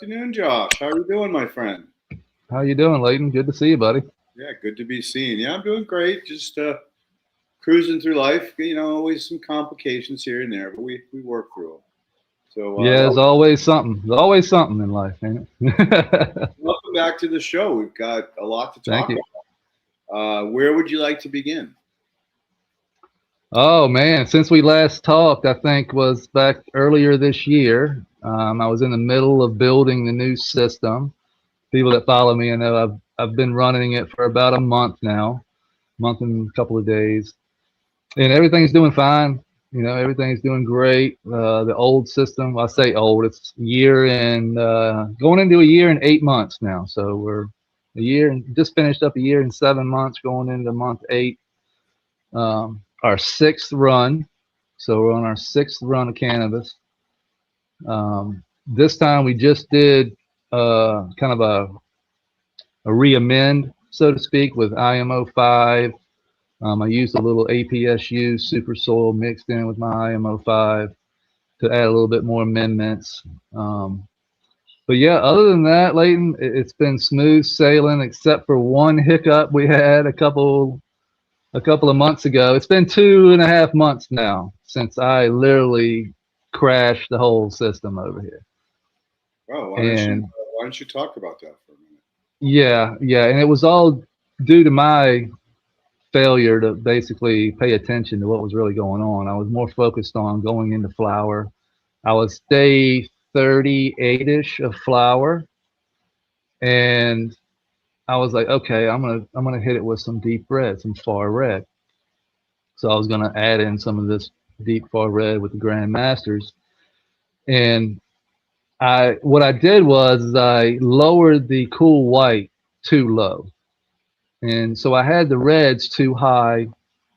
afternoon, Josh. How are you doing, my friend? How you doing, Leighton? Good to see you, buddy. Yeah, good to be seen. Yeah, I'm doing great. Just cruising through life. Always some complications here and there, but we work through them. So, Yeah, there's always something. There's always something in life, ain't it? welcome back to the show. We've got a lot to Thank talk you. about. Where would you like to begin? Oh man, since we last talked, I think was back earlier this year. I was in the middle of building the new system. People that follow me, I know I've been running it for about a month now, month and a couple of days, and everything's doing fine. Everything's doing great. The old system, I say old, it's year and going into a year and 8 months now. So we're a year and just finished up a year and 7 months, going into month eight. Our sixth run. So we're on our sixth run of cannabis. This time we just did kind of a re-amend, so to speak, with IMO 5. I used a little APSU super soil mixed in with my IMO 5 to add a little bit more amendments. But yeah, other than that, Leighton, it's been smooth sailing except for one hiccup we had a couple of months ago. It's been 2.5 months now since I literally crashed the whole system over here. Oh, And why don't you talk about that for a minute? yeah, and it was all due to my failure to basically pay attention to what was really going on. I was more focused on going into flower. I was day 38ish of flower, and I was like, okay, I'm gonna hit it with some deep red, some far red. So I was gonna add in some of this deep far red with the Grand Masters, and what I did was I lowered the cool white too low, and so I had the reds too high,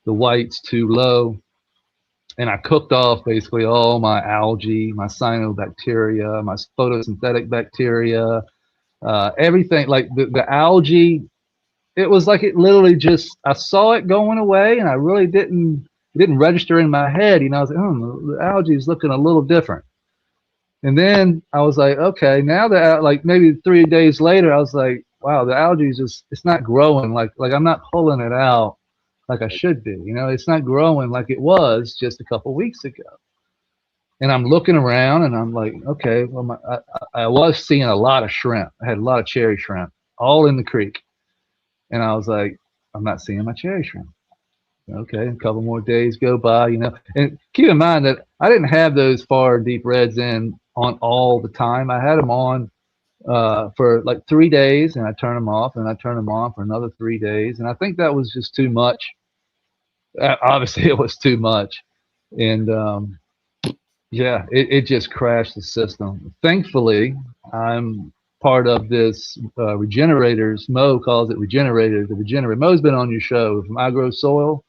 the whites too low, and I cooked off basically all my algae, my cyanobacteria, my photosynthetic bacteria, everything. Like the algae, it was like it literally just I saw it going away, and I really didn't register in my head. I was like, oh, the algae is looking a little different. And then I was like, okay, now that like maybe 3 days later, I was like, wow, the algae is just it's not growing like I'm not pulling it out like I should be. It's not growing like it was just a couple weeks ago. And I'm looking around and I'm like, okay, well, I was seeing a lot of shrimp. I had a lot of cherry shrimp all in the creek. And I was like, I'm not seeing my cherry shrimp. Okay, a couple more days go by. And keep in mind that I didn't have those far deep reds in on all the time. I had them on for like 3 days, and I turned them off, and I turned them on for another 3 days. And I think that was just too much. Obviously, it was too much. And yeah, it just crashed the system. Thankfully, I'm part of this regenerators. Mo calls it regenerator. The regenerator. Mo's been on your show from Agro Soil,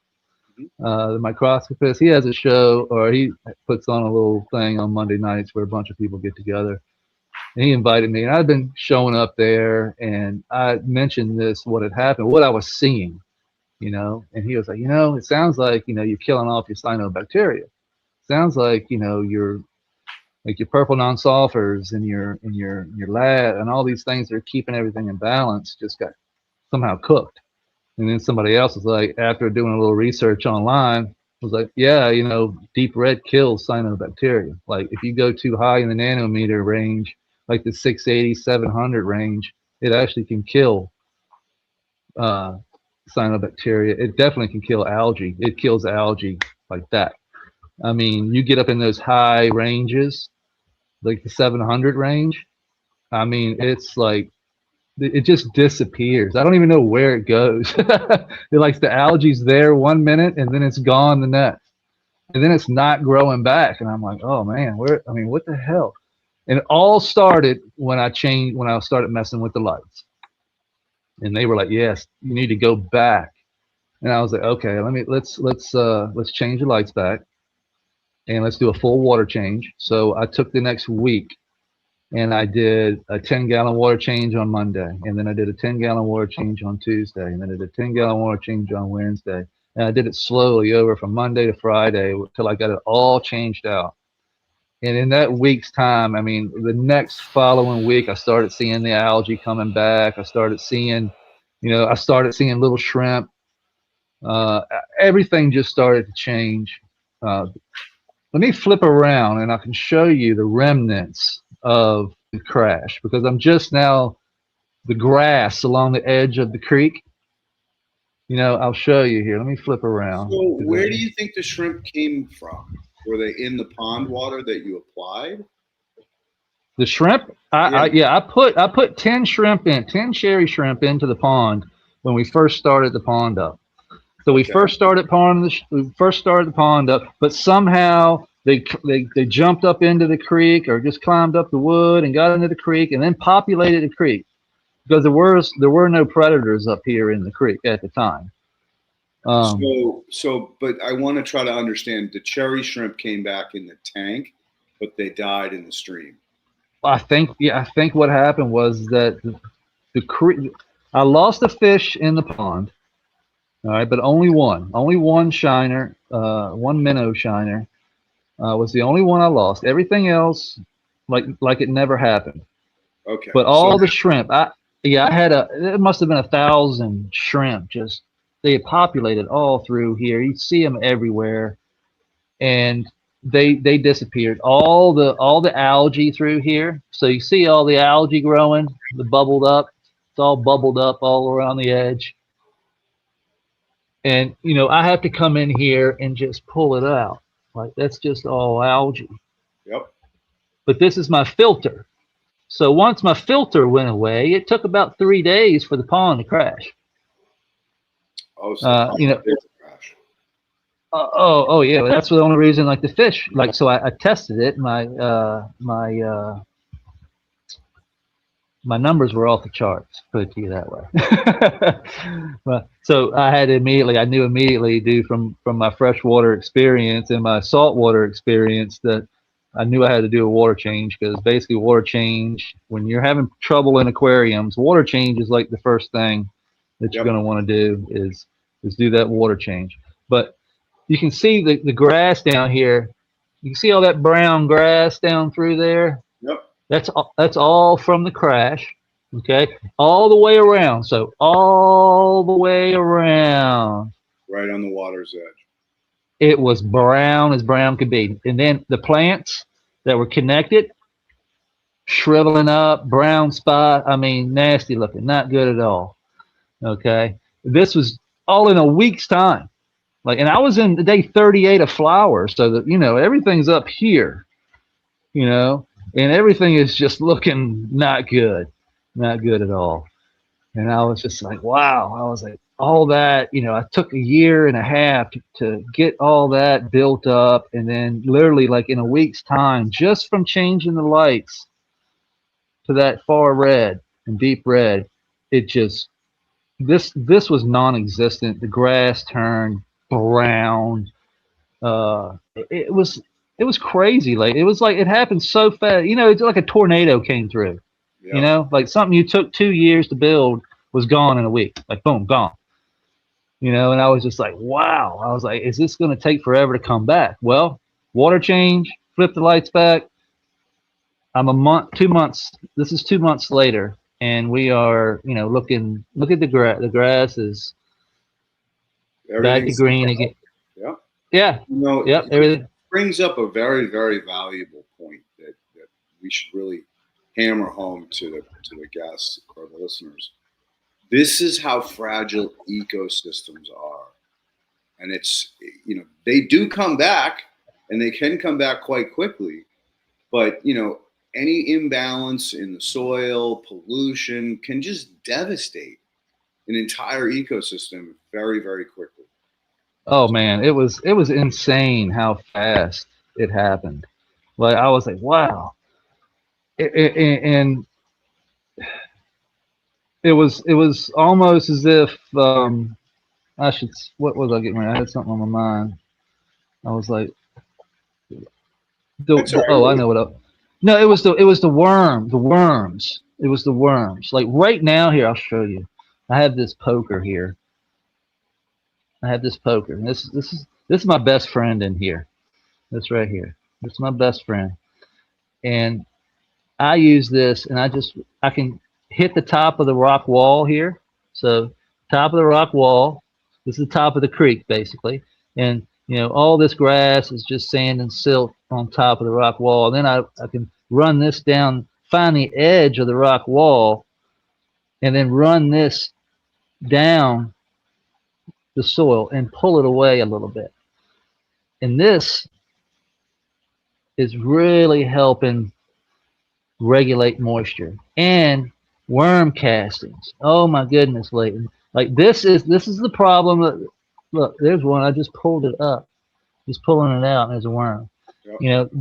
the microscopist. He has a show, or he puts on a little thing on Monday nights where a bunch of people get together. And he invited me, and I've been showing up there, and I mentioned what had happened, what I was seeing, and he was like, it sounds like, you're killing off your cyanobacteria. Sounds like, you're like your purple non-sulfurs and your lad and all these things that are keeping everything in balance just got somehow cooked. And then somebody else was like, after doing a little research online, was like, yeah, deep red kills cyanobacteria. Like if you go too high in the nanometer range, like the 680, 700 range, it actually can kill uh, cyanobacteria. It definitely can kill algae. It kills algae like that. I mean, you get up in those high ranges, like the 700 range. I mean, it's like it just disappears. I don't even know where it goes. It like the algae's there 1 minute and then it's gone the next, and then it's not growing back. And I'm like, oh man, where? I mean, what the hell? And it all started when I started messing with the lights, and they were like, yes, you need to go back. And I was like, okay, let's change the lights back, and let's do a full water change. So I took the next week and I did a 10-gallon water change on Monday, and then I did a 10-gallon water change on Tuesday, and then I did a 10-gallon water change on Wednesday. And I did it slowly over from Monday to Friday until I got it all changed out. And in that week's time, I mean, the next following week, I started seeing the algae coming back. I started seeing, I started seeing little shrimp. Uh, Everything just started to change. Let me flip around and I can show you the remnants of the crash because I'm just now the grass along the edge of the creek. I'll show you here. Let me flip around. So where do you think the shrimp came from? Were they in the pond water that you applied? The shrimp? I put 10 shrimp in, 10 cherry shrimp into the pond when we first started the pond up. So we first started the pond up, but somehow they jumped up into the creek or just climbed up the wood and got into the creek and then populated the creek because there were no predators up here in the creek at the time. But I want to try to understand. The cherry shrimp came back in the tank, but they died in the stream. I think what happened was that the creek. I lost a fish in the pond. All right, but only one shiner, one minnow shiner, was the only one I lost. Everything else, like it never happened. Okay. But all the shrimp, it must have been 1,000 shrimp. Just they had populated all through here. You see them everywhere, and they disappeared. All the algae through here. So you see all the algae growing, the bubbled up. It's all bubbled up all around the edge. And I have to come in here and just pull it out. Like that's just all algae. Yep. But this is my filter. So once my filter went away, it took about 3 days for the pond to crash. Oh, so crash. Oh yeah. That's the only reason. Like the fish. Like so, I tested it. My numbers were off the charts, put it to you that way. So I knew immediately due from my freshwater experience and my saltwater experience that I knew I had to do a water change because basically water change, when you're having trouble in aquariums, water change is like the first thing that you're going to want to do is do that water change. But you can see the grass down here. You can see all that brown grass down through there. Yep. That's all from the crash, okay? All the way around. So all the way around. Right on the water's edge. It was brown as brown could be. And then the plants that were connected, shriveling up, brown spot. I mean, nasty looking, not good at all. Okay? This was all in a week's time. And I was in day 38 of flowers, so that, everything's up here, and everything is just looking not good at all. And I was just like, wow. I was like, all that, I took 1.5 years to get all that built up. And then literally like in a week's time, just from changing the lights to that far red and deep red, it just, this was non-existent. The grass turned brown. It was crazy. Like it was like it happened so fast. It's like a tornado came through. Yep. Like something you took 2 years to build was gone in a week. Like boom, gone. And I was just like, wow. I was like, is this going to take forever to come back? Well, water change, flip the lights back. I'm 2 months. This is 2 months later, and we are, look at the grass. The grass is back to green again. Yeah. Yeah. Yep. Everything brings up a very, very valuable point that we should really hammer home to the guests or the listeners. This is how fragile ecosystems are. And it's, they do come back and they can come back quite quickly, but, any imbalance in the soil, pollution can just devastate an entire ecosystem very, very quickly. Oh man, it was insane how fast it happened. Like I was like, wow. And it was almost as if what was I getting ready? I had something on my mind. I was like, I know what. No, it was the worms. It was the worms. Like right now here, I'll show you. I have this poker here. And this is my best friend in here. This right here. This is my best friend. And I use this, and I can hit the top of the rock wall here. So top of the rock wall. This is the top of the creek, basically. And all this grass is just sand and silt on top of the rock wall. And then I can run this down, find the edge of the rock wall, and then run this down the soil and pull it away a little bit. And this is really helping regulate moisture and worm castings. Oh my goodness, Leighton. Like this is the problem. Look, there's one. I just pulled it up. Just pulling it out, and there's a worm. Yep.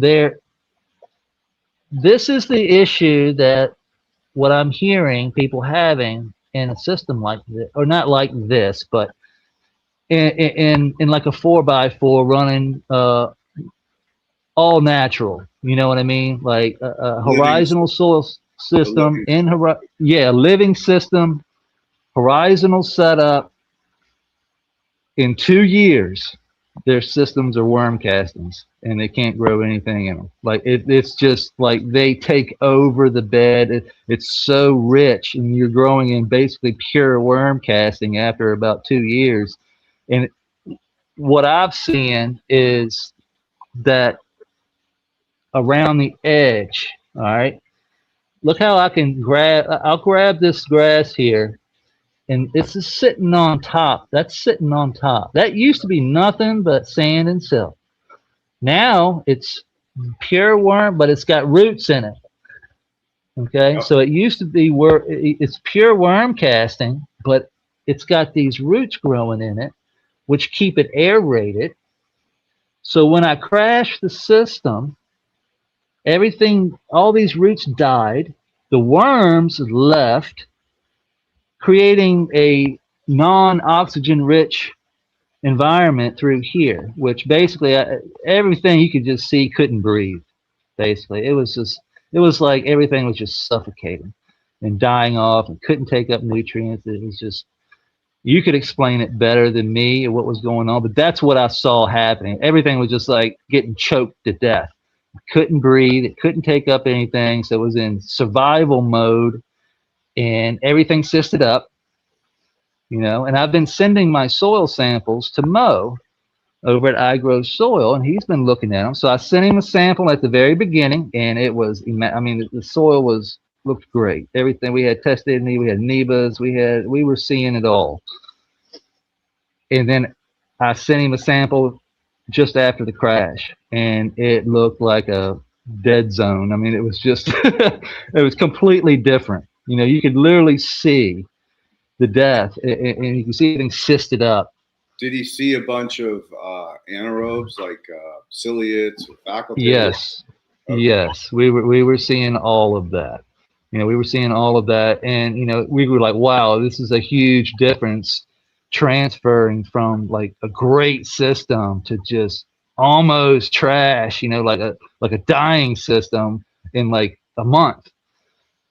This is the issue that what I'm hearing people having in a system like this, or not like this, but in like a 4x4 running all natural. You know what I mean? Like a horizontal soil system living system, horizontal setup. In 2 years, their systems are worm castings, and they can't grow anything in them. Like it's just like they take over the bed. It's so rich, and you're growing in basically pure worm casting after about 2 years. And what I've seen is that around the edge, all right, look how I'll grab this grass here, and this is sitting on top. That's sitting on top. That used to be nothing but sand and silt. Now it's pure worm, but it's got roots in it. Okay, Yep. so it used to be it's pure worm casting, but it's got these roots growing in it, which keep it aerated. So when I crashed the system, all these roots died. The worms left, creating a non-oxygen rich environment through here, which basically everything you could just see couldn't breathe. Basically, it was like everything was just suffocating and dying off and couldn't take up nutrients. It was just, you could explain it better than me what was going on, but that's what I saw happening. Everything was just like getting choked to death. It couldn't breathe. It couldn't take up anything. So it was in survival mode, and everything cysted up. And I've been sending my soil samples to Mo over at iGrow Soil, and he's been looking at them. So I sent him a sample at the very beginning, and it was, I mean, the soil looked great. Everything we had tested, we had nebas, we were seeing it all. And then I sent him a sample just after the crash, and it looked like a dead zone. I mean, it was just, it was completely different. You could literally see the death, and you can see everything cysted up. Did he see a bunch of anaerobes like ciliates or facultative? Yes, Okay. yes, we were seeing all of that. We were seeing all of that, and we were like, wow, this is a huge difference, transferring from like a great system to just almost trash. Like a dying system in like a month.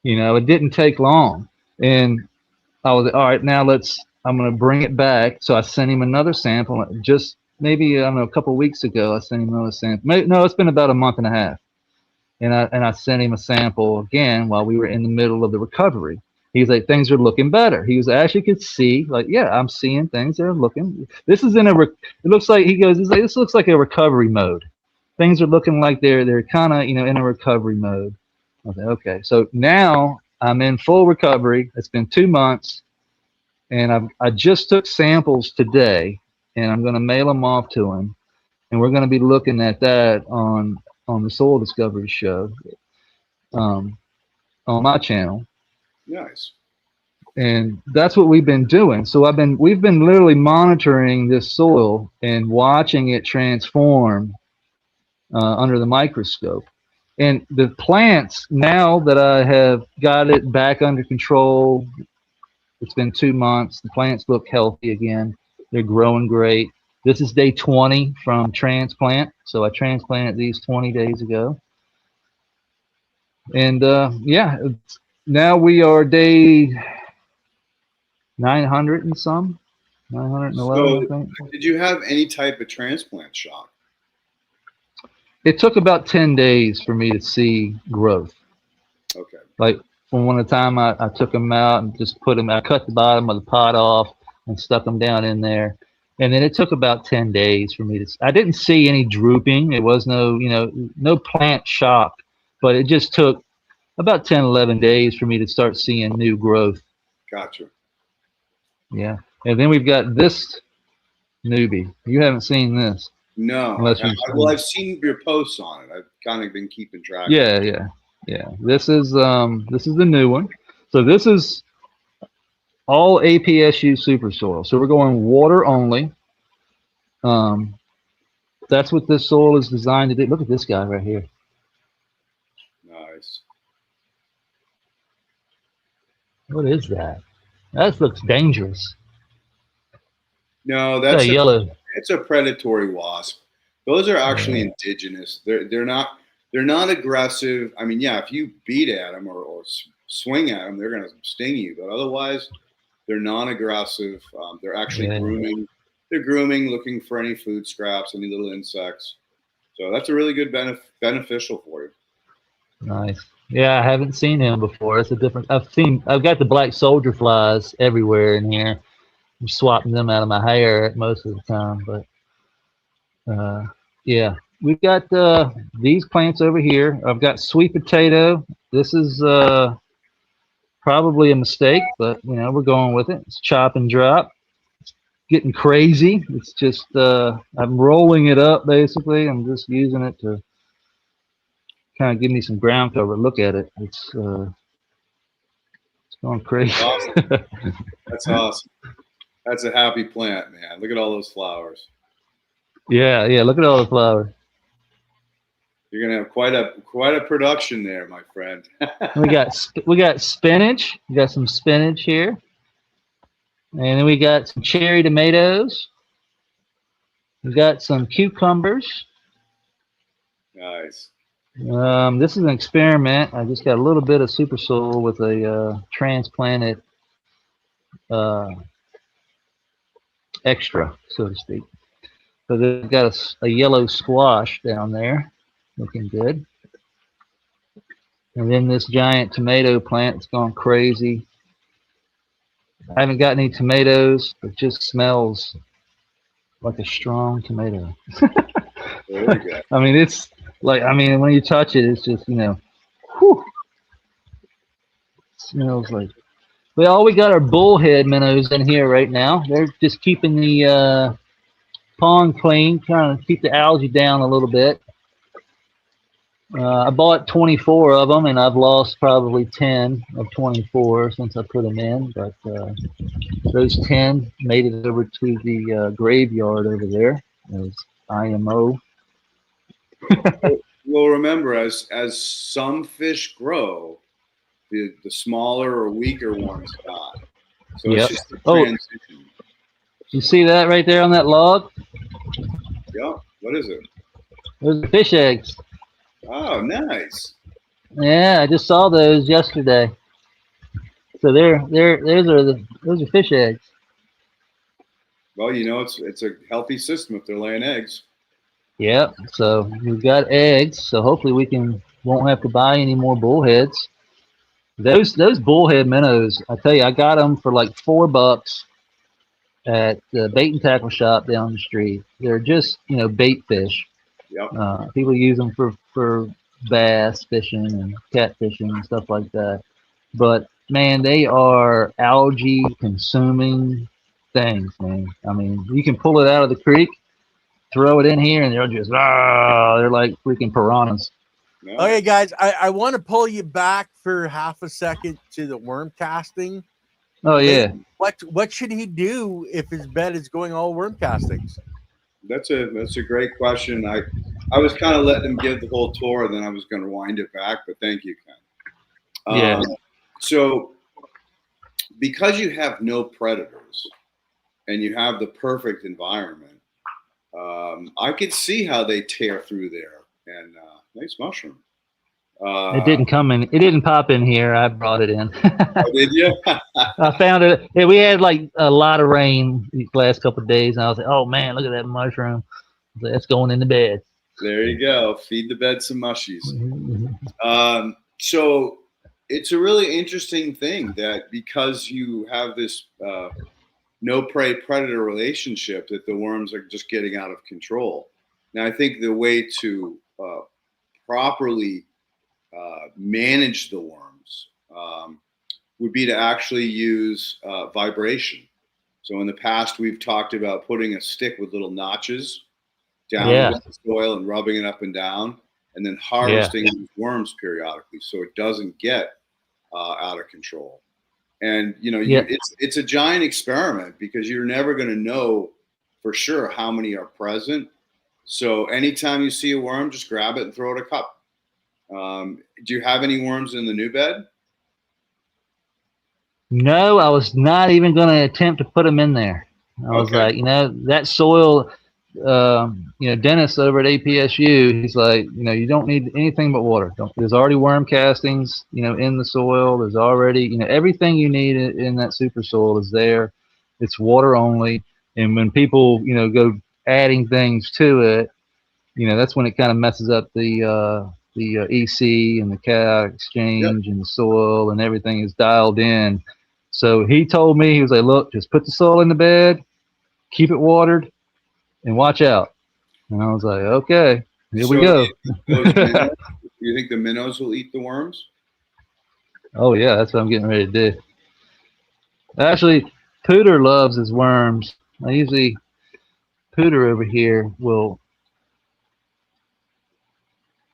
It didn't take long, and I was all right. Now I'm going to bring it back. So I sent him another sample. Just maybe, I don't know, a couple of weeks ago, I sent him another sample. No, it's been about a month and a half. And I sent him a sample again while we were in the middle of the recovery. He's like, things are looking better. He was actually could see, like, yeah, I'm seeing things that are looking. This is it looks like, he goes, he's like, this looks like a recovery mode. Things are looking like they're kind of, in a recovery mode. I was like, okay. So now I'm in full recovery. It's been 2 months. And I just took samples today, and I'm going to mail them off to him, and we're going to be looking at that on the Soil Discovery Show, on my channel. Nice. And that's what we've been doing. So we've been literally monitoring this soil and watching it transform under the microscope. And the plants, now that I have got it back under control, it's been 2 months. The plants look healthy again. They're growing great. This is day 20 from transplant. So I transplanted these 20 days ago. And yeah, now we are day 900 and some, 911, So, I think. did you have any type of transplant shock? It took about 10 days for me to see growth. Okay. Like from one time I took them out and just put them, I cut the bottom of the pot off and stuck them down in there. And then it took about 10 days for me to, I didn't see any drooping. It was no, no plant shock, but it just took about 10, 11 days for me to start seeing new growth. Gotcha. Yeah. And then we've got this newbie. You haven't seen this. No. Unless Well, I've seen your posts on it. I've kind of been keeping track. Yeah. This is the new one. So this is all APSU super soil. So we're going water only. That's what this soil is designed to do. Look at this guy right here. Nice. What is that? That looks dangerous. No, that's a yellow. It's a predatory wasp. Those are actually indigenous. They're not aggressive. I mean, yeah, if you beat at them or swing at them, they're going to sting you. But otherwise, they're non-aggressive. They're actually grooming. They're grooming, looking for any food scraps, any little insects. So that's a really good beneficial for you. Nice. Yeah, I haven't seen him before. It's a different. I've got the black soldier flies everywhere in here. I'm swapping them out of my hair most of the time, but yeah, we've got these plants over here. I've got sweet potato. This is probably a mistake, but we're going with it. It's chop and drop. It's getting crazy. It's just I'm rolling it up basically. I'm just using it to kind of give me some ground cover. Look at it. It's going crazy. Awesome. That's awesome. That's a happy plant, man. Look at all those flowers. Yeah. Look at all the flowers. You're gonna have quite a production there, my friend. we got spinach. We got some spinach here, and then we got some cherry tomatoes. We got some cucumbers. Nice. This is an experiment. I just got a little bit of super soil with a transplanted extra, so to speak. So they've got a yellow squash down there, looking good. And then this giant tomato plant has gone crazy. I haven't got any tomatoes. It just smells like a strong tomato. There we go. I mean, it's like, when you touch it, it's just, whew, smells like. We got our bullhead minnows in here right now. They're just keeping the pond clean, trying to keep the algae down a little bit. I bought 24 of them, and I've lost probably 10 of 24 since I put them in. But those 10 made it over to the graveyard over there as IMO. Well, remember, as some fish grow, the smaller or weaker ones die. So it's just a transition. You see that right there on that log? Yeah. What is it? Those are fish eggs. Oh, nice. Yeah, I just saw those yesterday. So those are fish eggs. Well, it's a healthy system if they're laying eggs. Yep. So we've got eggs. So hopefully won't have to buy any more bullheads. Those bullhead minnows, I tell you, I got them for like $4 at the bait and tackle shop down the street. They're just bait fish. Yep. People use them for bass fishing and catfishing and stuff like that. But man, they are algae consuming things, man. I mean, you can pull it out of the creek, throw it in here, and they're just they're like freaking piranhas. No. Okay, guys, I want to pull you back for half a second to the worm casting. Oh yeah. What should he do if his bed is going all worm castings? That's a great question. I was kind of letting him give the whole tour, and then I was going to wind it back, but thank you, Ken. Yeah. So because you have no predators and you have the perfect environment, I could see how they tear through there. And nice mushroom. It didn't pop in here. I brought it in. Oh, did you? I found it. Yeah, we had like a lot of rain these last couple of days, and I was like, "Oh man, look at that mushroom! That's going in the bed." There you go. Feed the bed some mushies. So it's a really interesting thing that because you have this no prey predator relationship, that the worms are just getting out of control. Now, I think the way to properly manage the worms would be to actually use vibration. So in the past, we've talked about putting a stick with little notches down into the soil and rubbing it up and down, and then harvesting these worms periodically so it doesn't get out of control. And it's a giant experiment because you're never going to know for sure how many are present. So anytime you see a worm, just grab it and throw it a cup. Do you have any worms in the new bed? No, I was not even going to attempt to put them in there. I was like, that soil, Dennis over at APSU, he's like, you don't need anything but water. There's already worm castings, in the soil. There's already, everything you need in that super soil is there. It's water only. And when people, go adding things to it, that's when it kind of messes up the EC and the cat exchange and the soil and everything is dialed in. So he told me, he was like, look, just put the soil in the bed, keep it watered, and watch out. And I was like, okay, here we go. Do you think the minnows will eat the worms? Oh, yeah, that's what I'm getting ready to do. Actually, Pooter loves his worms. I usually, Pooter over here will,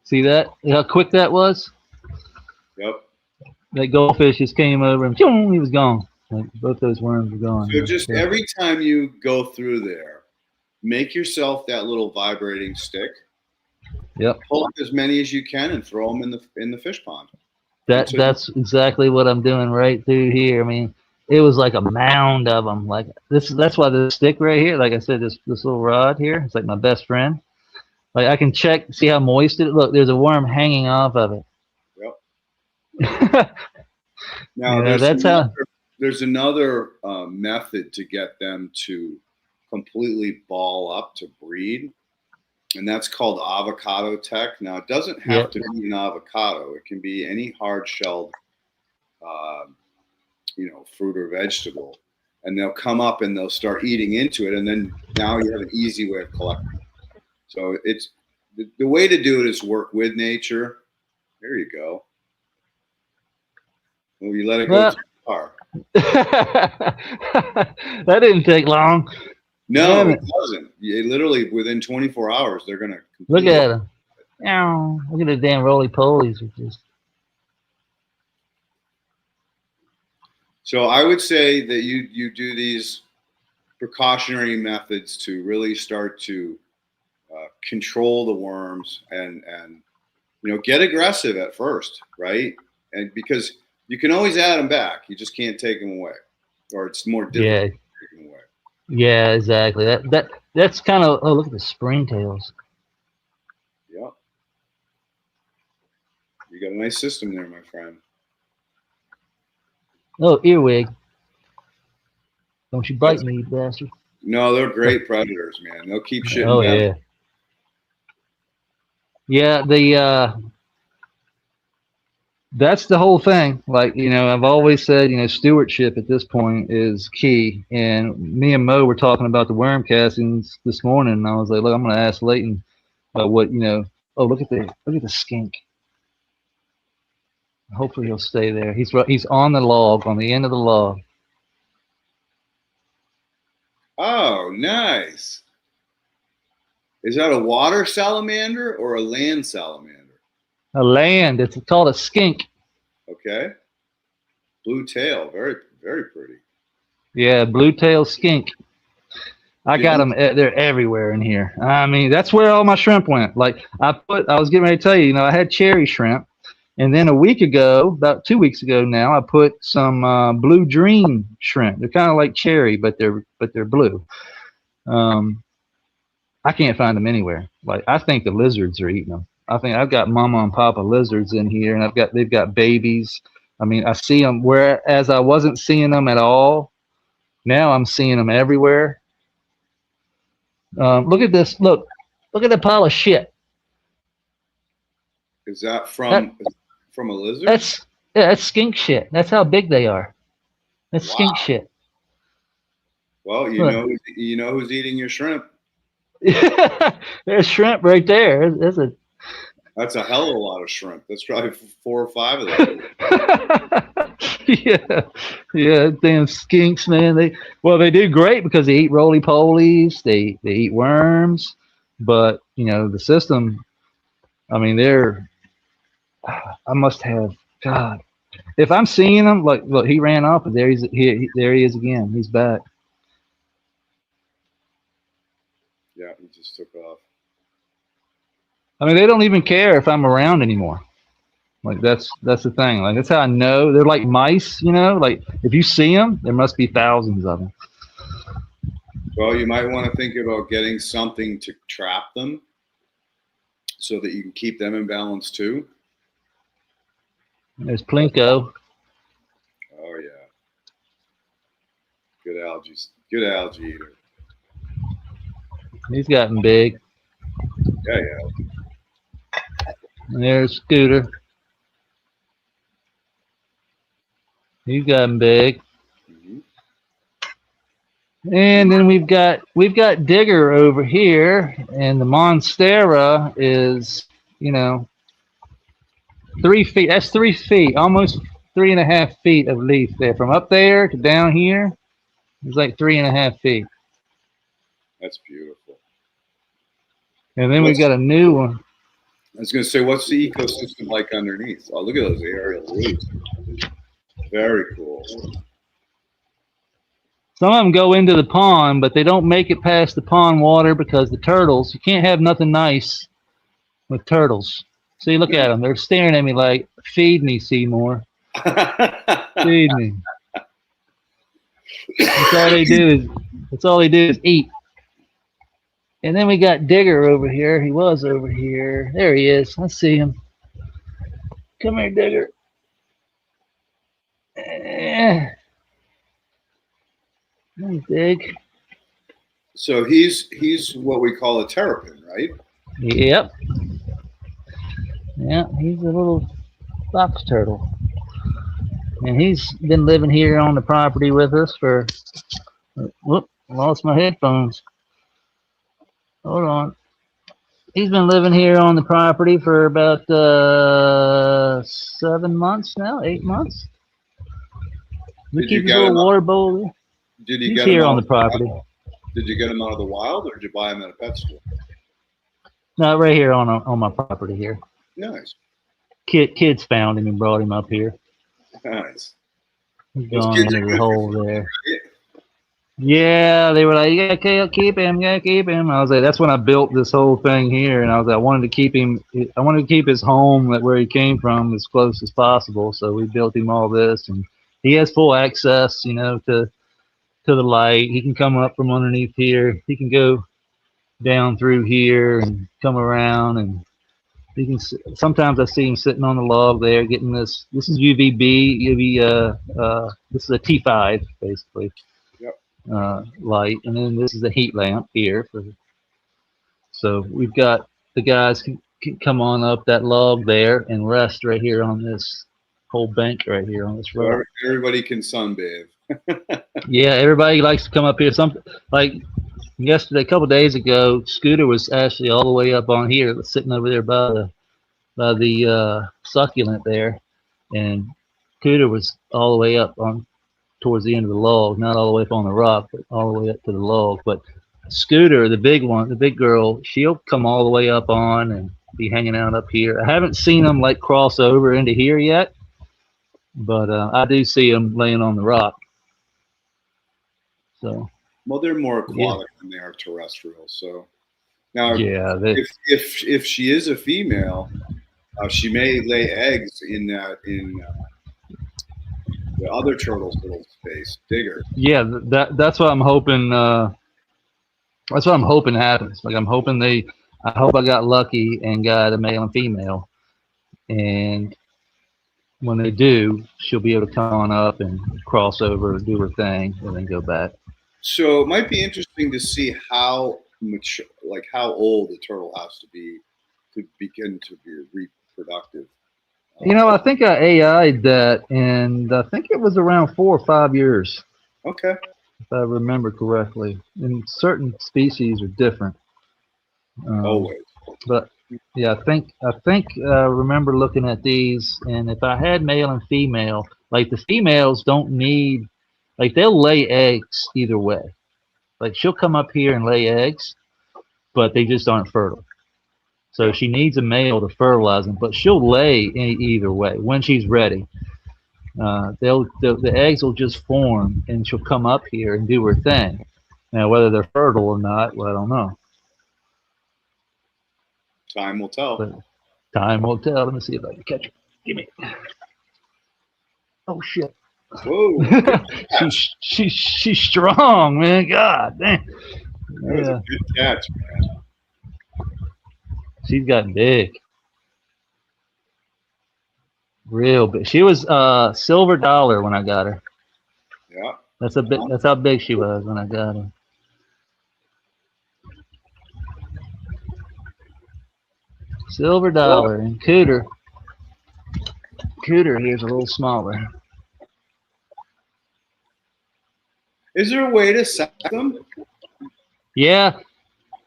see that? How quick that was? Yep. That goldfish just came over and he was gone. Like, both those worms were gone. So just every time you go through there, make yourself that little vibrating stick. Yep. Pull up as many as you can and throw them in the fish pond. That's exactly what I'm doing right through here. I mean, it was like a mound of them. Like that's why the stick right here, like I said, this little rod here, it's like my best friend. Like I can check, see how moist it is. Look, there's a worm hanging off of it. Yep. Now there's another method to get them to completely ball up to breed, and that's called avocado tech. Now it doesn't have to be an avocado; it can be any hard-shelled, fruit or vegetable, and they'll come up and they'll start eating into it, and then now you have an easy way of collecting. So it's the way to do it is work with nature. There you go. Well, you let it go too far. That didn't take long. No, it doesn't. Literally within 24 hours, they're gonna look at them. Look at the damn roly polies. So I would say that you do these precautionary methods to really start to control the worms and get aggressive at first, right? And because you can always add them back, you just can't take them away, or it's more difficult to take them away. Yeah, exactly. That's kind of look at the springtails. Yep. You got a nice system there, my friend. Oh, earwig. Don't you bite me, you bastard. No, they're great predators, man. They'll keep shit down. Yeah. Yeah, that's the whole thing. Like, I've always said, stewardship at this point is key. And me and Mo were talking about the worm castings this morning, and I was like, look, I'm going to ask Leighton about what, oh, look at the skink. Hopefully he'll stay there. He's on the log, on the end of the log. Oh, nice. Is that a water salamander or a land salamander? A land. It's called a skink. Okay. Blue tail. Very, very pretty. Yeah, blue tail skink. I got them. They're everywhere in here. I mean, that's where all my shrimp went. Like I was getting ready to tell you, I had cherry shrimp. And then a week ago, about 2 weeks ago now, I put some blue dream shrimp. They're kind of like cherry, but they're blue. I can't find them anywhere. Like I think the lizards are eating them. I think I've got mama and papa lizards in here, and they've got babies. I mean, I see them whereas I wasn't seeing them at all. Now I'm seeing them everywhere. Look at this. Look at the pile of shit. Is that from a lizard? That's skink shit. That's how big they are. That's Wow. skink shit. Well, you Look. know who's eating your shrimp. There's shrimp right there. That's a hell of a lot of shrimp. That's probably 4 or 5 of them. yeah, damn skinks, man. They do great because they eat roly polies. They eat worms, but the system. I mean, I must have God. If I'm seeing him, look, he ran off, but there he is again. He's back. Yeah, he just took off. I mean, they don't even care if I'm around anymore. Like that's the thing. Like that's how I know they're like mice. Like if you see them, there must be thousands of them. Well, you might want to think about getting something to trap them, so that you can keep them in balance too. There's Plinko. Oh yeah, good algae eater. He's gotten big. Yeah. And there's Scooter. He's gotten big. Mm-hmm. And then we've got Digger over here, and the Monstera is 3 feet. That's 3 feet, almost 3.5 feet of leaf there. From up there to down here, it's like 3.5 feet. That's beautiful. And then we got a new one. I was going to say, what's the ecosystem like underneath? Oh, look at those aerial roots. Very cool. Some of them go into the pond, but they don't make it past the pond water because the turtles, you can't have nothing nice with turtles. See, look at them. They're staring at me like, feed me, Seymour. Feed me. That's all they do is eat. And then we got Digger over here. He was over here. There he is. I see him. Come here, Digger. He's big. So he's what we call a terrapin, right? Yep. Yeah, he's a little box turtle. And he's been living here on the property with us for, whoop, lost my headphones. Hold on. He's been living here on the property for about 7 months now, 8 months. We keep his little water bowl there. He's here on the property. Did you get him out of the wild, or did you buy him at a pet store? No, right here on my property here. Nice. Kids found him and brought him up here. Nice. He's gone into the hole there. Yeah, they were like, "Yeah, okay, keep him. I was like, that's when I built this whole thing here, and I was like, I wanted to keep his home where he came from as close as possible. So we built him all this, and he has full access, to the light. He can come up from underneath here. He can go down through here and come around, and he can. Sometimes I see him sitting on the log there, getting this. This is UV. This is a T5 basically. Light, and then this is the heat lamp here. So we've got the guys can come on up that log there and rest right here on this whole bank right here on this road. Everybody can sunbathe. Yeah, everybody likes to come up here. Like yesterday, a couple days ago, Scooter was actually all the way up on here, sitting over there by the succulent there, and Scooter was all the way up on towards the end of the log, not all the way up on the rock, but all the way up to the log. But Scooter, the big one, the big girl, she'll come all the way up on and be hanging out up here. I haven't seen them like cross over into here yet, but I do see them laying on the rock. So. Well, they're more aquatic than they are terrestrial. So now, yeah, if she is a female, she may lay eggs in the other turtle's little space, Digger. Yeah, that's what I'm hoping. That's what I'm hoping happens. Like I hope I got lucky and got a male and female, and when they do, she'll be able to come on up and cross over, do her thing, and then go back. So it might be interesting to see how mature, like how old the turtle has to be to begin to be productive. You know, I think I AI'd that, and I think it was around 4 or 5 years, Okay. if I remember correctly. And certain species are different. Always. But yeah, I remember looking at these, and if I had male and female, like the females don't need, like they'll lay eggs either way. Like she'll come up here and lay eggs, but they just aren't fertile. So she needs a male to fertilize them, but she'll lay either way when she's ready. The eggs will just form, and she'll come up here and do her thing. Now, whether they're fertile or not, well, I don't know. Time will tell. But time will tell. Let me see if I can catch her. Give me. Oh shit. Whoa. she's strong, man. God damn. That was a good catch, man. She's gotten big. Real big. She was silver dollar when I got her. Yeah. That's how big she was when I got her. Silver dollar and Cooter. Cooter here's a little smaller. Is there a way to set them? Yeah,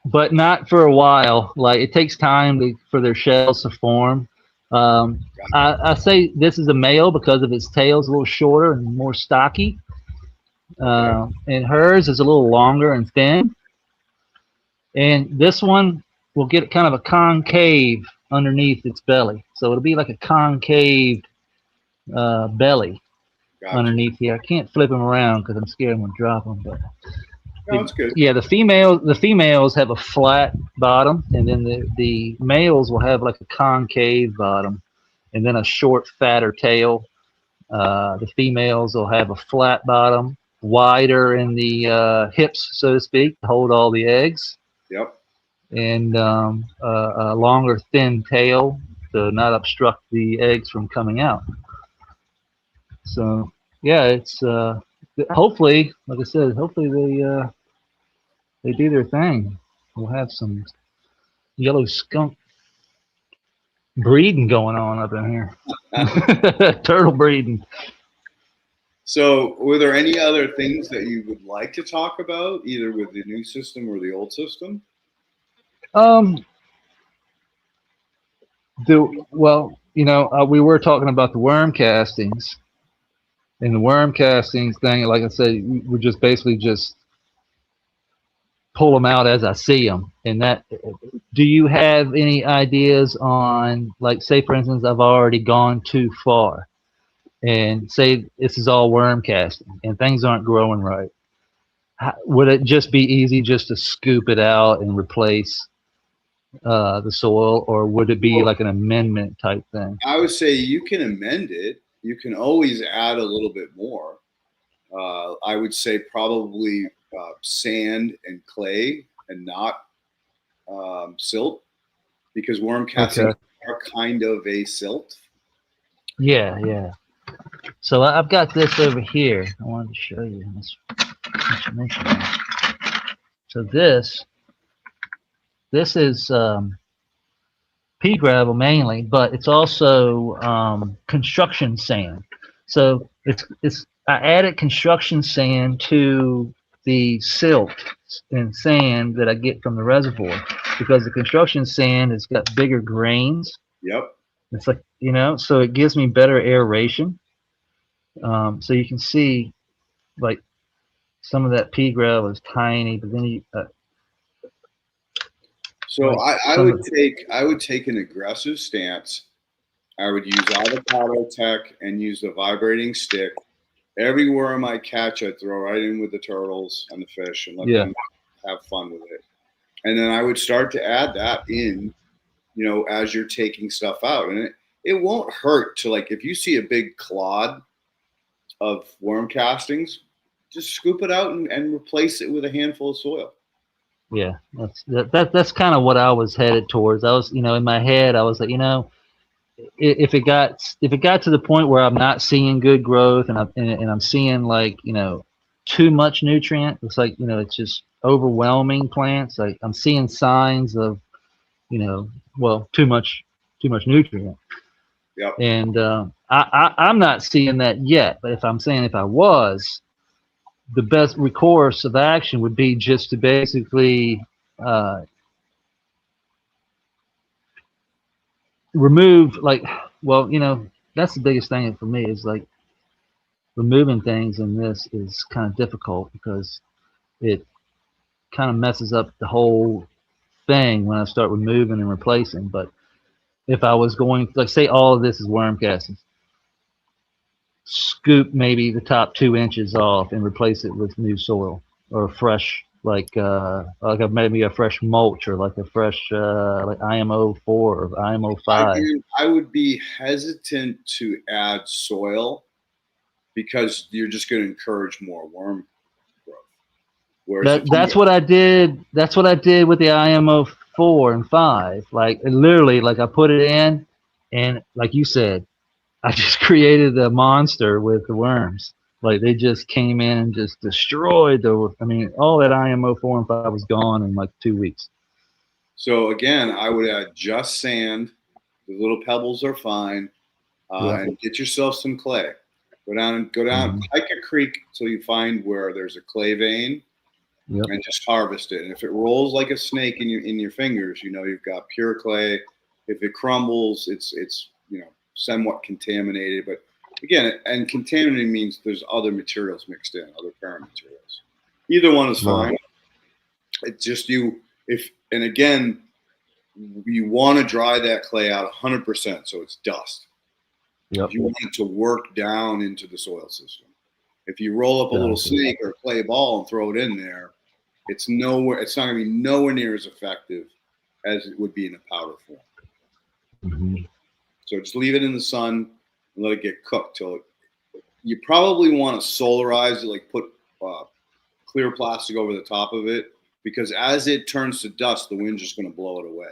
but not for a while. Like it takes time for their shells to form. I say this is a male because of its tail's a little shorter and more stocky. And hers is a little longer and thin. And this one will get kind of a concave underneath its belly. So it'll be like a concave belly underneath here. I can't flip them around because I'm scared I'm going to drop them. But No, that's good. yeah, the females have a flat bottom, and then the males will have like a concave bottom, and then a short, fatter tail. The females will have a flat bottom, wider in the hips, so to speak, to hold all the eggs. Yep. And a longer, thin tail to not obstruct the eggs from coming out. So yeah, it's hopefully, like I said, hopefully they do their thing. We'll have some yellow skunk breeding going on up in here. Turtle breeding. So, were there any other things that you would like to talk about, either with the new system or the old system? Well, you know, we were talking about the worm castings, and the worm castings thing. Like I said, we just basically just pull them out as I see them. And that, do you have any ideas on, like, say for instance, I've already gone too far, and say this is all worm casting, and things aren't growing right? Would it just be easy just to scoop it out and replace the soil, or would it be like an amendment type thing? I would say you can amend it. You can always add a little bit more. I would say probably sand and clay and not silt, because worm castings are kind of a silt. Yeah, yeah. So I've got this over here. I wanted to show you this. So this is pea gravel mainly, but it's also construction sand. So I added construction sand to the silt and sand that I get from the reservoir, because the construction sand has got bigger grains. Yep. It's like, you know, so it gives me better aeration. So you can see, like, some of that pea gravel is tiny, but then you. So I would take an aggressive stance. I would use avocado tech and use the vibrating stick. Every worm I catch, I throw right in with the turtles and the fish and let them have fun with it. And then I would start to add that in, you know, as you're taking stuff out. And it won't hurt to, like, if you see a big clod of worm castings, just scoop it out and replace it with a handful of soil. Yeah, that's kind of what I was headed towards. I was, you know, in my head, I was like, you know, if it got to the point where I'm not seeing good growth, and I'm seeing, like, you know, too much nutrient, it's like, you know, it's just overwhelming plants. Like, I'm seeing signs of, you know, well, too much too much nutrient. Yep. And I'm not seeing that yet. But if I was, the best recourse of action would be just to basically remove, like, well, that's the biggest thing for me is like removing things in this is kind of difficult because it kind of messes up the whole thing when I start removing and replacing. But if I was going, like, say all of this is worm castings, scoop maybe the top 2 inches off and replace it with new soil or fresh, like maybe a fresh mulch or like a fresh like IMO 4 or IMO 5. I would be hesitant to add soil because you're just going to encourage more worm growth. Whereas That's what I did. That's what I did with the IMO 4 and 5. Like literally, like I put it in, and like you said, I just created a monster with the worms. Like they just came in and just destroyed all that IMO 4 and 5 was gone in like 2 weeks. So again, I would add just sand. The little pebbles are fine, and get yourself some clay. Go down, hike a creek till you find where there's a clay vein, and just harvest it. And if it rolls like a snake in your fingers, you've got pure clay. If it crumbles, it's somewhat contaminated. But again, and contaminated means there's other materials mixed in, other parent materials. Either one is fine. It's just and again, you want to dry that clay out 100% so it's dust. Yep. You want it to work down into the soil system. If you roll up a little snake or a clay ball and throw it in there, it's not going to be nowhere near as effective as it would be in a powder form. Mm-hmm. So just leave it in the sun and let it get cooked till you probably want to solarize it, like put clear plastic over the top of it, because as it turns to dust, the wind's just going to blow it away.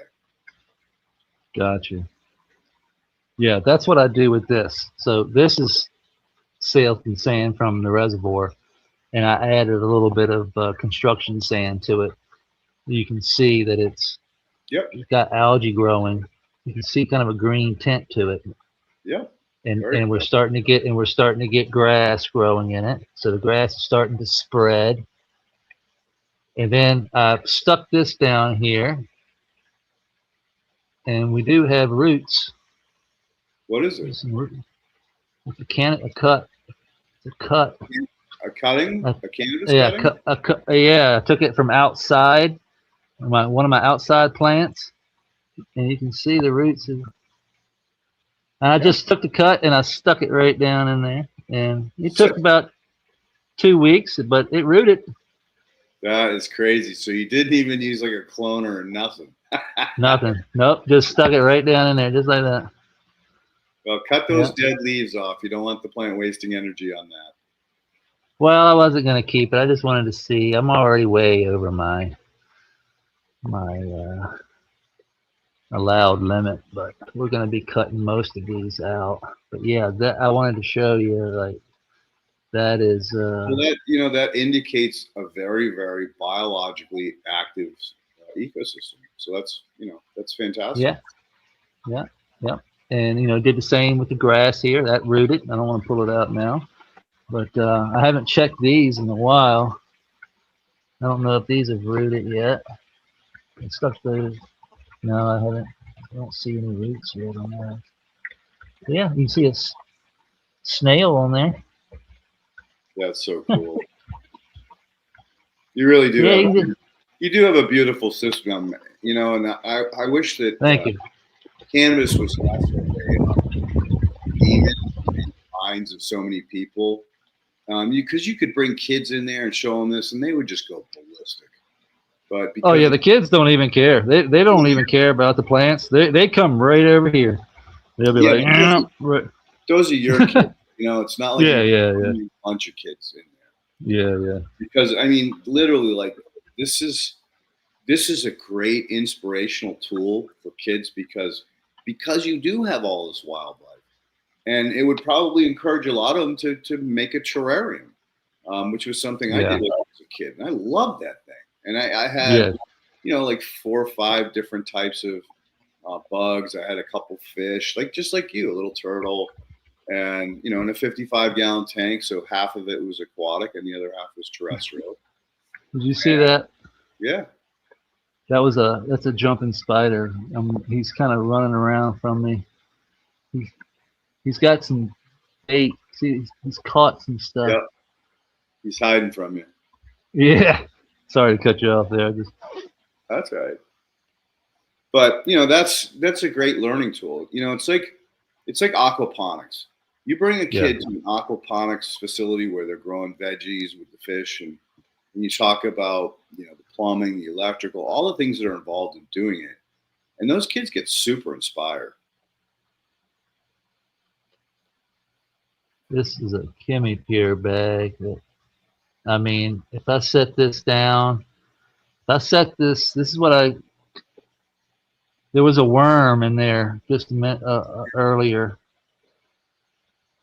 Gotcha. Yeah, that's what I do with this. So this is silt and sand from the reservoir, and I added a little bit of construction sand to it. You can see that it's got algae growing. You can see kind of a green tint to it. Yeah. And we're starting to get grass growing in it. So the grass is starting to spread. And then I've stuck this down here, and we do have roots. What is it? It's a cut. It's a cut. A cutting? A cannabis cutting? Yeah, I took it from outside, one of my outside plants, and you can see the roots. I just took the cut and I stuck it right down in there, and it took about 2 weeks, but it rooted. That is crazy. So you didn't even use like a cloner or nothing. Nothing. Nope. Just stuck it right down in there, just like that. Well, cut those dead leaves off. You don't want the plant wasting energy on that. Well, I wasn't going to keep it. I just wanted to see. I'm already way over my allowed limit, but we're going to be cutting most of these out. But yeah, that I wanted to show you, like, that is. Well, that indicates a very, very biologically active ecosystem. So that's fantastic. Yeah. And did the same with the grass here. That rooted. I don't want to pull it out now, but I haven't checked these in a while. I don't know if these have rooted yet. It's stuck those. No, I haven't. I don't see any roots yet on that. Yeah, you can see a snail on there. That's so cool. You really do. Yeah, you do have a beautiful system, and I wish that. Thank you. Cannabis was less of a demon in the minds of so many people, because you could bring kids in there and show them this, and they would just go ballistic. But the kids don't even care. They don't even care about the plants. They come right over here. They'll be like, those are your kids. It's not like a bunch of kids in there. Yeah. Because literally, like this is a great inspirational tool for kids because you do have all this wildlife, and it would probably encourage a lot of them to make a terrarium, which was something I did when I was a kid, and I loved that thing. And I had like 4 or 5 different types of bugs. I had a couple fish, just like you, a little turtle, and in a 55-gallon tank. So half of it was aquatic, and the other half was terrestrial. Did you see that? Yeah. That's a jumping spider. He's kind of running around from me. He's got some bait. See, he's caught some stuff. Yep. He's hiding from you. Yeah. Sorry to cut you off there. That's right. But that's a great learning tool. It's like aquaponics. You bring a kid to an aquaponics facility where they're growing veggies with the fish, and you talk about the plumbing, the electrical, all the things that are involved in doing it, and those kids get super inspired. This is a Kimmy Pier bag. I mean, if I set this down, this is what there was a worm in there just a minute earlier.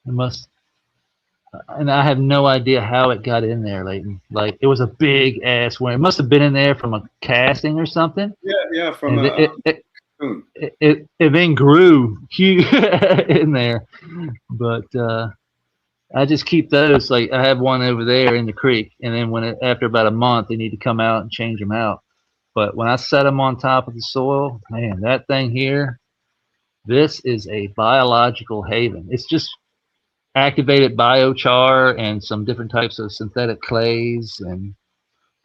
And I have no idea how it got in there, Leighton. Like, it was a big ass worm. It must have been in there from a casting or something. Yeah, from it then grew huge in there. But I just keep those. Like, I have one over there in the creek, and then after about a month, they need to come out and change them out. But when I set them on top of the soil, man, that thing here, this is a biological haven. It's just activated biochar and some different types of synthetic clays and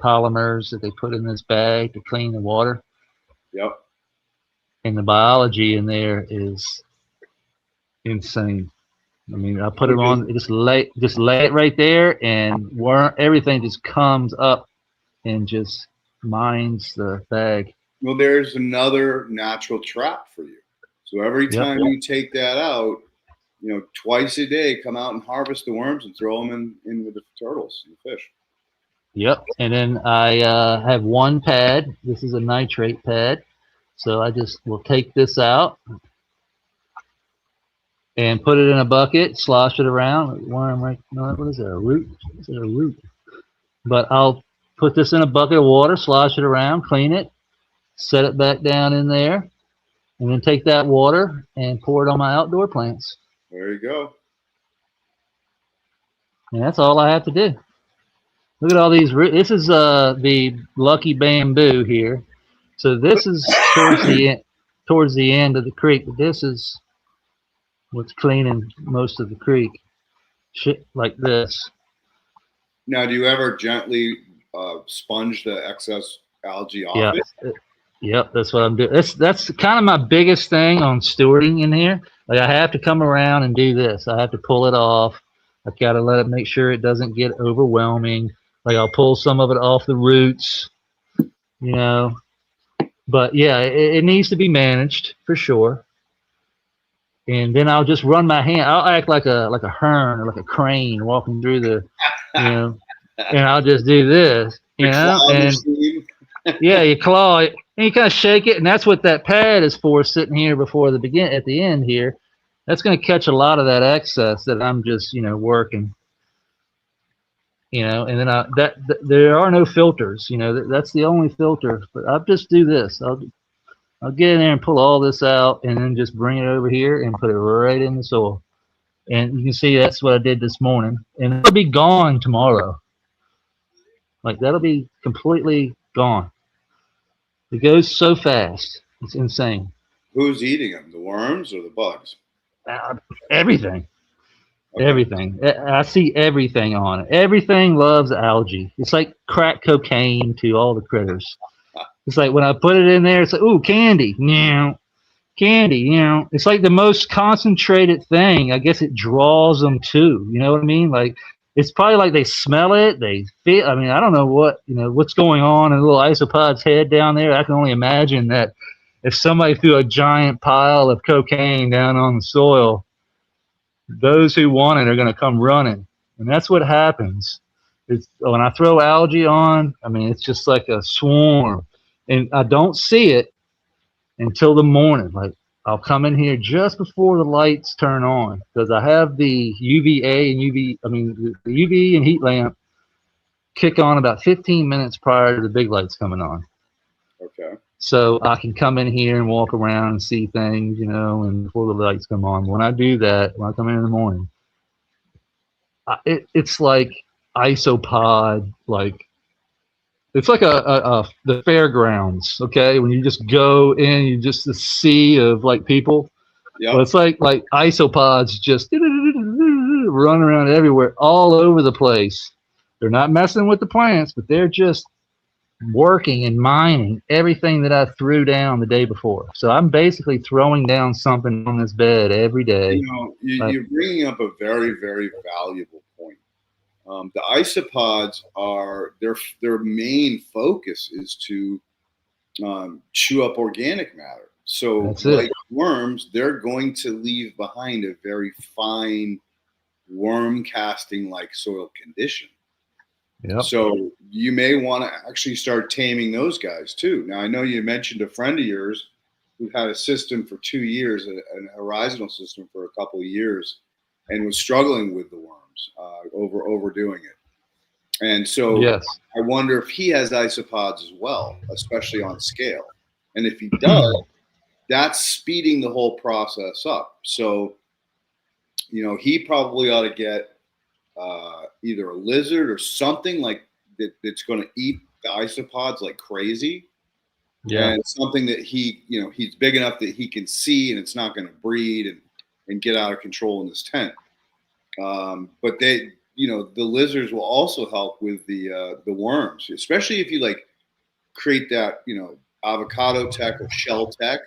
polymers that they put in this bag to clean the water. Yep. And the biology in there is insane. I mean, I put it on, just lay it right there, and everything just comes up and just mines the bag. Well, there's another natural trap for you. So every time you take that out, twice a day, come out and harvest the worms and throw them in with the turtles and the fish. Yep. And then I have one pad. This is a nitrate pad. So I just will take this out and put it in a bucket, slosh it around. What is it? A root? Is it a root? But I'll put this in a bucket of water, slosh it around, clean it, set it back down in there, and then take that water and pour it on my outdoor plants. There you go. And that's all I have to do. Look at all these roots. This is the lucky bamboo here. So this is towards the end of the creek. But this is what's cleaning most of the creek. Shit like this. Now, do you ever gently sponge the excess algae off it? Yep, that's what I'm doing. That's kind of my biggest thing on stewarding in here. Like, I have to come around and do this. I have to pull it off. I've got to let it, make sure it doesn't get overwhelming. Like, I'll pull some of it off the roots, But yeah, it needs to be managed for sure. And then I'll just run my hand. I'll act like a hearn or like a crane walking through the, and I'll just do this, and yeah, you claw it and you kind of shake it, and that's what that pad is for, sitting here at the end here. That's going to catch a lot of that excess that I'm just working. And then there are no filters. That's the only filter. But I'll just do this. I'll get in there and pull all this out, and then just bring it over here and put it right in the soil. And you can see that's what I did this morning, and it'll be gone tomorrow. Like, that'll be completely gone. It goes so fast. It's insane. Who's eating them? The worms or the bugs? Everything. Okay. Everything. I see everything on it. Everything loves algae. It's like crack cocaine to all the critters. It's like when I put it in there, it's like, ooh, candy. Candy, It's like the most concentrated thing. I guess it draws them too. You know what I mean? Like, it's probably like they smell it. They feel, I don't know what's going on in the little isopod's head down there. I can only imagine that if somebody threw a giant pile of cocaine down on the soil, those who want it are going to come running. And that's what happens. It's when I throw algae on, it's just like a swarm. And I don't see it until the morning. Like, I'll come in here just before the lights turn on, because I have the UVA and the UV and heat lamp kick on about 15 minutes prior to the big lights coming on. Okay. so I can come in here and walk around and see things, you know, and before the lights come on. When I do that, when I come in the morning, it's like isopod, like it's like the fairgrounds. Okay, when you just go in, you just a sea of like people. Yep. Well, it's like isopods just run around everywhere, all over the place. They're not messing with the plants, but they're just working and mining everything that I threw down the day before. So I'm basically throwing down something on this bed every day. You know, you're bringing up a very, very valuable point. The isopods are their main focus is to chew up organic matter. So like worms, they're going to leave behind a very fine worm casting like soil condition. Yep. So you may want to actually start taming those guys too. Now I know you mentioned a friend of yours who had a system for 2 years, an horizontal system for a couple of years, and was struggling with the worms, overdoing it. And so yes. I wonder if he has isopods as well, especially on scale. And if he does, that's speeding the whole process up. So, you know, he probably ought to get either a lizard or something like that's going to eat the isopods like crazy. Yeah. And something that he's big enough that he can see and it's not going to breed and get out of control in this tent. But the lizards will also help with the worms, especially if you like create that, avocado tech or shell tech.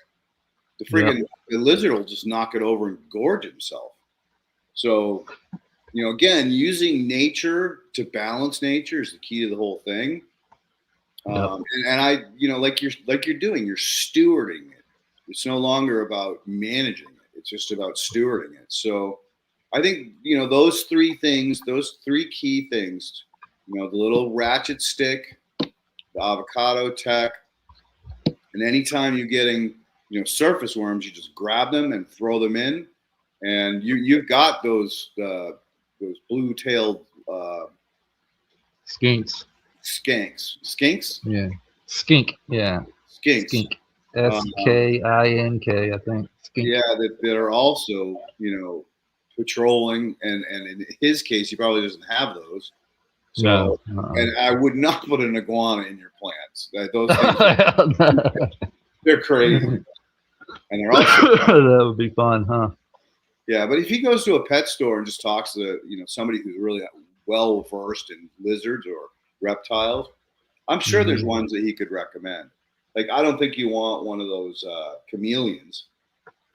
The lizard will just knock it over and gorge himself. So, again, using nature to balance nature is the key to the whole thing. And I, like you're doing, you're stewarding it. It's no longer about managing it. It's just about stewarding it. So I think, those three key things, the little ratchet stick, the avocado tech, and anytime you're getting, surface worms, you just grab them and throw them in, and you've got those blue-tailed skinks. Skinks? Yeah. Skink. Yeah. Skinks. Skink. SKINK, I think. Skink. Yeah, that are also, patrolling, and in his case, he probably doesn't have those. So, no. And I would not put an iguana in your plants. Those things, they're crazy. And they're also that would be fun, huh? Yeah, but if he goes to a pet store and just talks to somebody who's really well versed in lizards or reptiles, I'm sure there's ones that he could recommend. Like, I don't think you want one of those chameleons,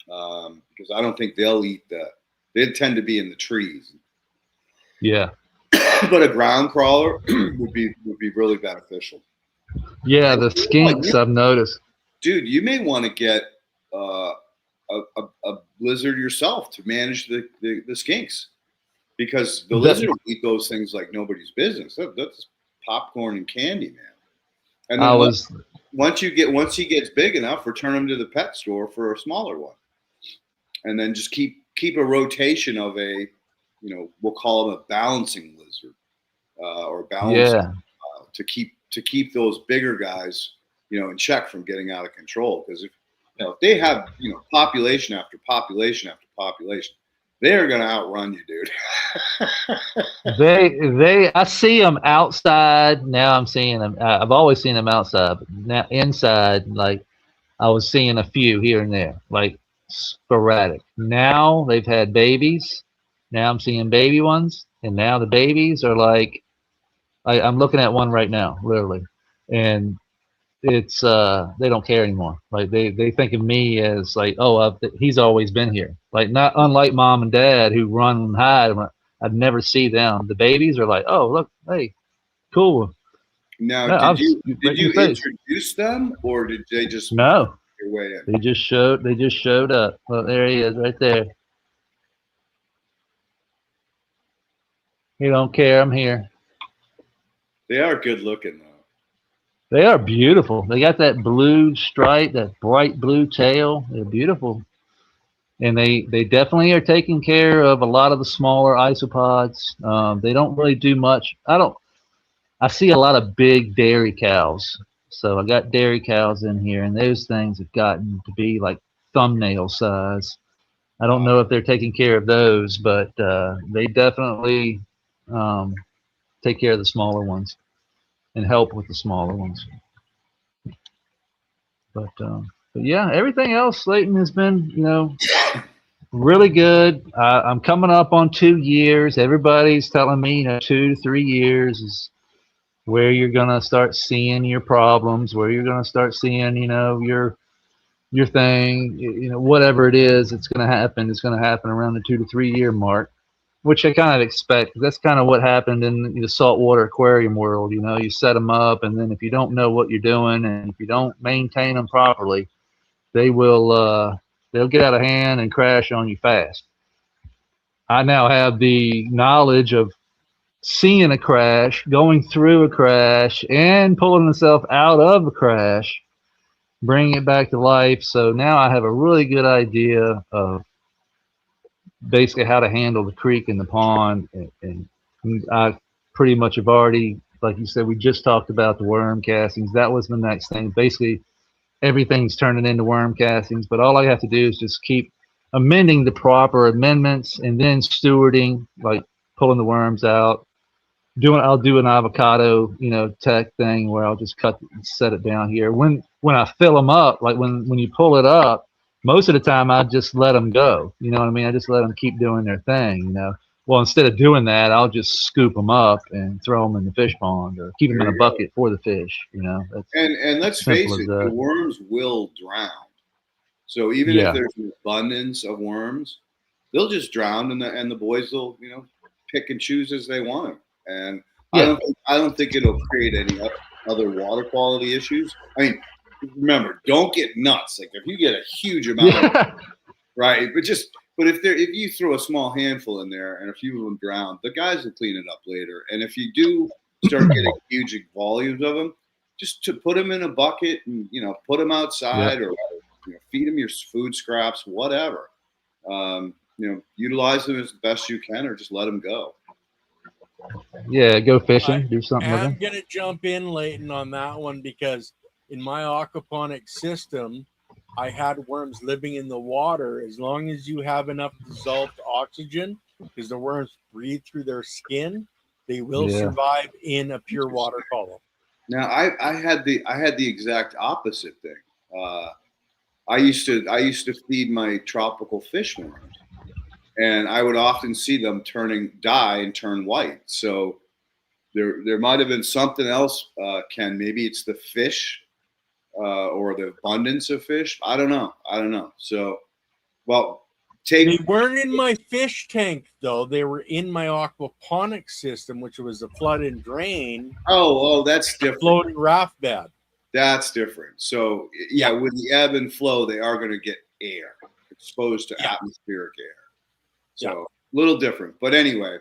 because I don't think they'll eat they tend to be in the trees. Yeah. But a ground crawler would be really beneficial. Yeah, the skinks I've noticed. Dude, you may want to get a lizard yourself to manage the skinks, because the lizard will eat those things like nobody's business. That's popcorn and candy, man. And then once he gets big enough, return him to the pet store for a smaller one, and then just keep a rotation of a, we'll call him a balancing lizard, or balancing to keep those bigger guys, in check from getting out of control. Because if they have, population after population after population, they're going to outrun you, dude. I see them outside. Now I'm seeing them. I've always seen them outside, but now inside, like I was seeing a few here and there, like sporadic. Now they've had babies. Now I'm seeing baby ones, and now the babies are like, I'm looking at one right now, literally, and it's they don't care anymore. Like they think of me as like, he's always been here. Like, not unlike mom and dad who run and hide. I'd never see them. The babies are like, oh, look, hey, cool. Now, did you introduce them, or did they just no? Your way in? They just showed up. Well, there he is, right there. He don't care. I'm here. They are good looking, though. They are beautiful. They got that blue stripe, that bright blue tail. They're beautiful. And they definitely are taking care of a lot of the smaller isopods. They don't really do much. I see a lot of big dairy cows. So I got dairy cows in here, and those things have gotten to be like thumbnail size. I don't know if they're taking care of those, but they definitely take care of the smaller ones and help with the smaller ones. But yeah, everything else, Leighton, has been, really good. I'm coming up on 2 years. Everybody's telling me, 2 to 3 years is where you're gonna start seeing your problems, where you're gonna start seeing, your thing, whatever it is, it's gonna happen. It's gonna happen around the 2 to 3 year mark, which I kind of expect. That's kind of what happened in the saltwater aquarium world. You set them up, and then if you don't know what you're doing, and if you don't maintain them properly, they will they'll get out of hand and crash on you fast. I now have the knowledge of seeing a crash, going through a crash, and pulling myself out of a crash, bringing it back to life. So now I have a really good idea of basically how to handle the creek and the pond. And I pretty much have already, like you said, we just talked about the worm castings. That was the next thing. Basically, everything's turning into worm castings, but all I have to do is just keep amending the proper amendments and then stewarding, like pulling the worms out. I'll do an avocado, tech thing where I'll just set it down here. When I fill them up, like when you pull it up, most of the time I just let them go. You know what I mean? I just let them keep doing their thing. Well, instead of doing that, I'll just scoop them up and throw them in the fish pond or keep them in a bucket for the fish. That's and let's face it, the worms will drown. So even if there's an abundance of worms, they'll just drown, and the boys will pick and choose as they want. And I don't think it'll create any other water quality issues. I mean, remember, don't get nuts. Like if you get a huge amount of right, but if you throw a small handful in there and a few of them drown, the guys will clean it up later. And if you do start getting huge volumes of them, just to put them in a bucket and put them outside or feed them your food scraps, whatever. Utilize them as best you can, or just let them go. Yeah, go fishing, do something with them. I'm going to jump in, Leighton, on that one because in my aquaponic system, I had worms living in the water. As long as you have enough dissolved oxygen, because the worms breathe through their skin, they will survive in a pure water column. Now, I had the exact opposite thing. I used to feed my tropical fish worms, and I would often see them die and turn white. So there might have been something else, Ken. Maybe it's the fish or the abundance of fish. I don't know. So, they weren't in my fish tank, though. They were in my aquaponic system, which was a flood and drain. Oh, that's different. Floating raft bed. That's different. So, with the ebb and flow, they are going to get air, exposed to atmospheric air. So, a little different. But anyway,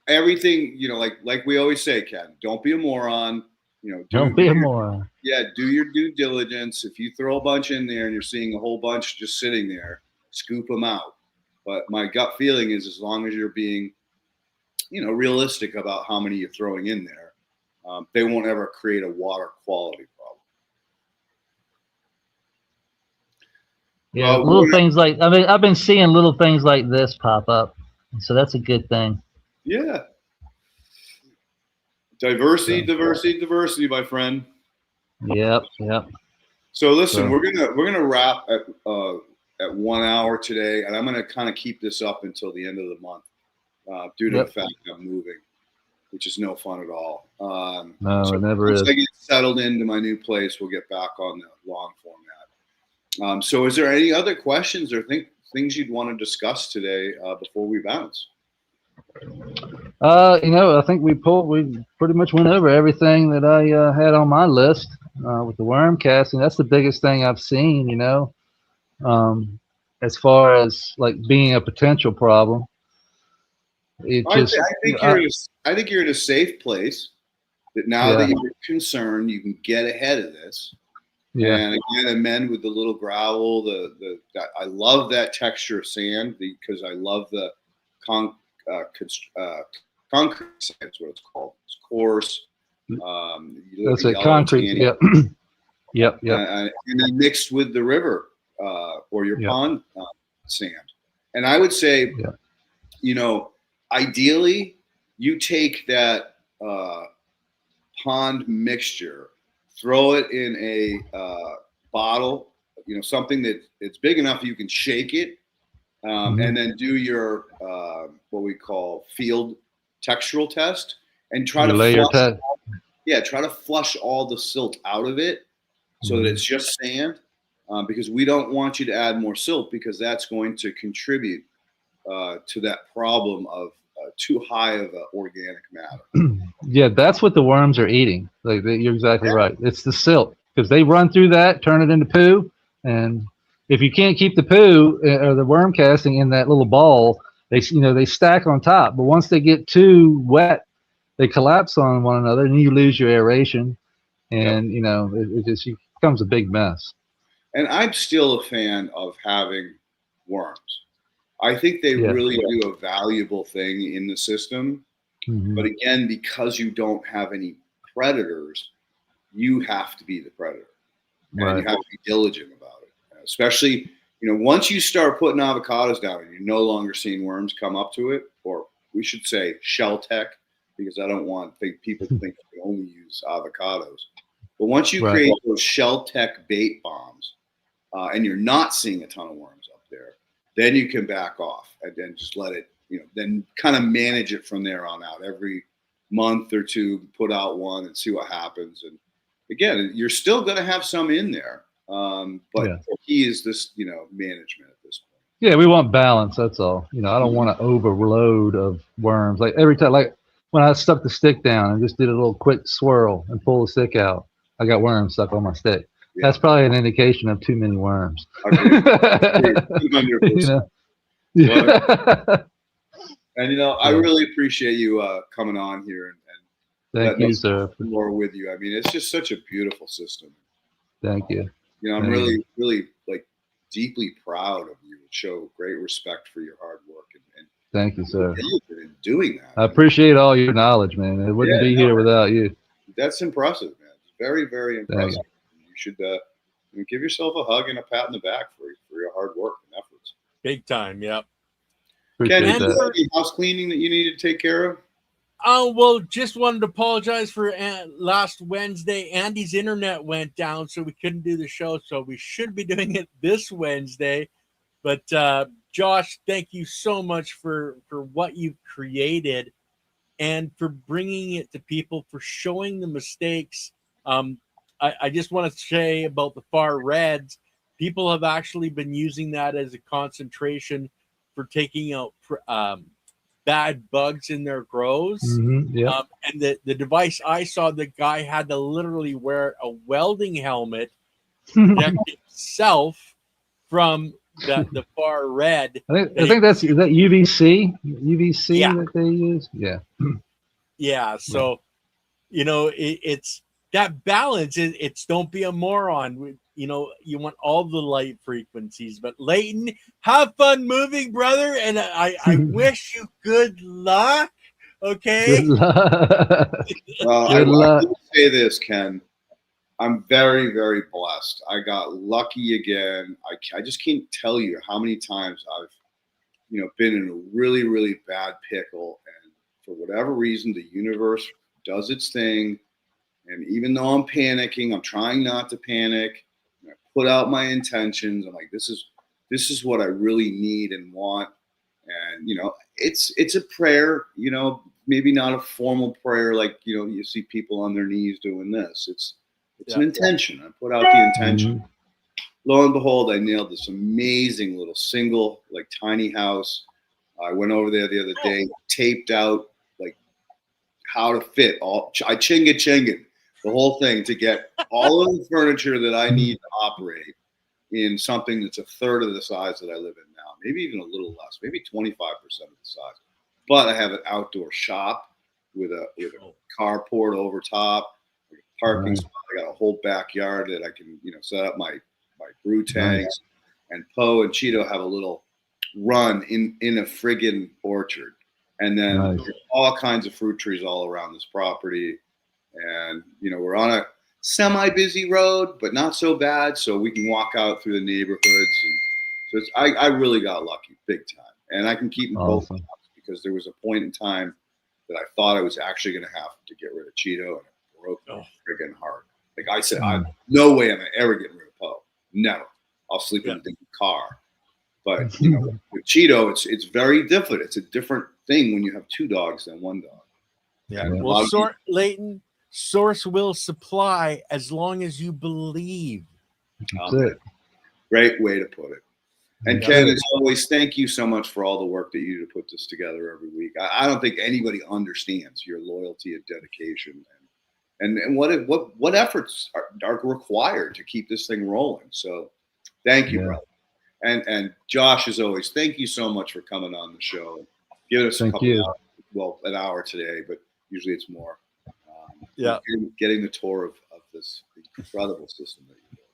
everything, like we always say, Ken, don't be a moron. Don't be a moron. Yeah, do your due diligence. If you throw a bunch in there and you're seeing a whole bunch just sitting there, scoop them out. But my gut feeling is as long as you're being, realistic about how many you're throwing in there, they won't ever create a water quality problem. Yeah, little things like I've been seeing little things like this pop up, so that's a good thing. Yeah. Diversity, my friend. Yep. So listen, we're gonna wrap at 1 hour today, and I'm gonna kind of keep this up until the end of the month, due to the fact that I'm moving, which is no fun at all. No, it never is. Once I get settled into my new place, we'll get back on the long format. So is there any other questions or things you'd want to discuss today before we bounce? I think we pretty much went over everything that I had on my list with the worm casting. That's the biggest thing I've seen, as far as like being a potential problem. I think you're in a safe place. That now that you're concerned, you can get ahead of this. Yeah. And again, amend with the little gravel. I love that texture of sand because I love the concrete sand. That's what it's called. It's coarse. That's a concrete. Yep. Yep. And then mixed with the river or your pond sand. And I would say, ideally, you take that pond mixture, throw it in a bottle, something that it's big enough you can shake it, and then do your what we call field textural test, and try to flush all the silt out of it so that it's just sand, because we don't want you to add more silt, because that's going to contribute to that problem of too high of organic matter. Yeah, that's what the worms are eating. Like you're exactly right. It's the silt, because they run through that, turn it into poo, and if you can't keep the poo or the worm casting in that little ball, they stack on top. But once they get too wet, they collapse on one another, and you lose your aeration, and it just becomes a big mess. And I'm still a fan of having worms. I think they really do a valuable thing in the system. But again, because you don't have any predators, you have to be the predator. And you have to be diligent about it. Especially, once you start putting avocados down and you're no longer seeing worms come up to it, or we should say shell tech, because I don't want people to think you only use avocados. But once you create those shell tech bait bombs, and you're not seeing a ton of worms up there, then you can back off and then just let it, then kind of manage it from there on out. Every month or two, put out one and see what happens. And again, you're still going to have some in there, but the key is this, management at this point. Yeah, we want balance. That's all. I don't want to overload of worms. Like every time, like when I stuck the stick down and just did a little quick swirl and pull the stick out, I got worms stuck on my stick. Yeah. That's probably an indication of too many worms. And I really appreciate you coming on here and thank you, sir. More with you. I mean, it's just such a beautiful system. Thank you. I'm really, really deeply proud of you. Show great respect for your hard work and thank you, sir. In doing that. I appreciate all your knowledge, man. It wouldn't be here without you. That's impressive, man. It's very, very impressive. You should give yourself a hug and a pat in the back for your hard work and efforts. Big time, yep. Ken, any house cleaning that you need to take care of? Well, just wanted to apologize for last Wednesday. Andy's internet went down, so we couldn't do the show. So we should be doing it this Wednesday. But Josh, thank you so much for what you've created and for bringing it to people, for showing the mistakes. I just want to say about the far reds, people have actually been using that as a concentration for taking out bad bugs in their grows. And the device I saw, the guy had to literally wear a welding helmet to protect himself from the far red. I think is that UVC that they use. Yeah. So, it's that balance. It's don't be a moron. You want all the light frequencies. But Leighton, have fun moving, brother. And I wish you good luck. Okay. Good luck. Well, I want to say this, Ken. I'm very, very blessed. I got lucky again. I just can't tell you how many times I've, been in a really, really bad pickle, and for whatever reason, the universe does its thing. And even though I'm panicking, I'm trying not to panic. I put out my intentions. I'm like, this is what I really need and want. And it's a prayer. Maybe not a formal prayer like you see people on their knees doing this. It's an intention. I put out the intention. Lo and behold, I nailed this amazing little single, tiny house. I went over there the other day, taped out how to fit all. I chinga the whole thing to get all of the furniture that I need to operate in something that's a third of the size that I live in now, maybe even a little less, maybe 25% of the size. But I have an outdoor shop with a carport over top, a parking spot. I got a whole backyard that I can, set up my brew tanks. And Poe and Cheeto have a little run in a friggin' orchard. And then there's all kinds of fruit trees all around this property. and we're on a semi-busy road, but not so bad, so we can walk out through the neighborhoods. And so I really got lucky, big time, and I can keep them both Awesome. because there was a point in time that I thought I was actually going to have to get rid of Cheeto, and it broke me friggin' hard. Like I said, no way am I ever getting rid of Poe. Never. I'll sleep in the car. But with Cheeto, it's very different. It's a different thing when you have two dogs than one dog. Yeah. Well, Leighton, source will supply as long as you believe. That's it. Great way to put it. And Ken, as always, thank you so much for all the work that you do to put this together every week. I don't think anybody understands your loyalty and dedication, and what efforts are required to keep this thing rolling. So, thank you, brother. And Josh, as always, thank you so much for coming on the show. Give us a couple hours, well, an hour today, but usually it's more. Getting the tour of this incredible system that you built.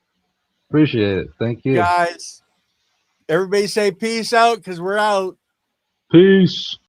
Appreciate it. Thank you. Guys, everybody say peace out because we're out. Peace.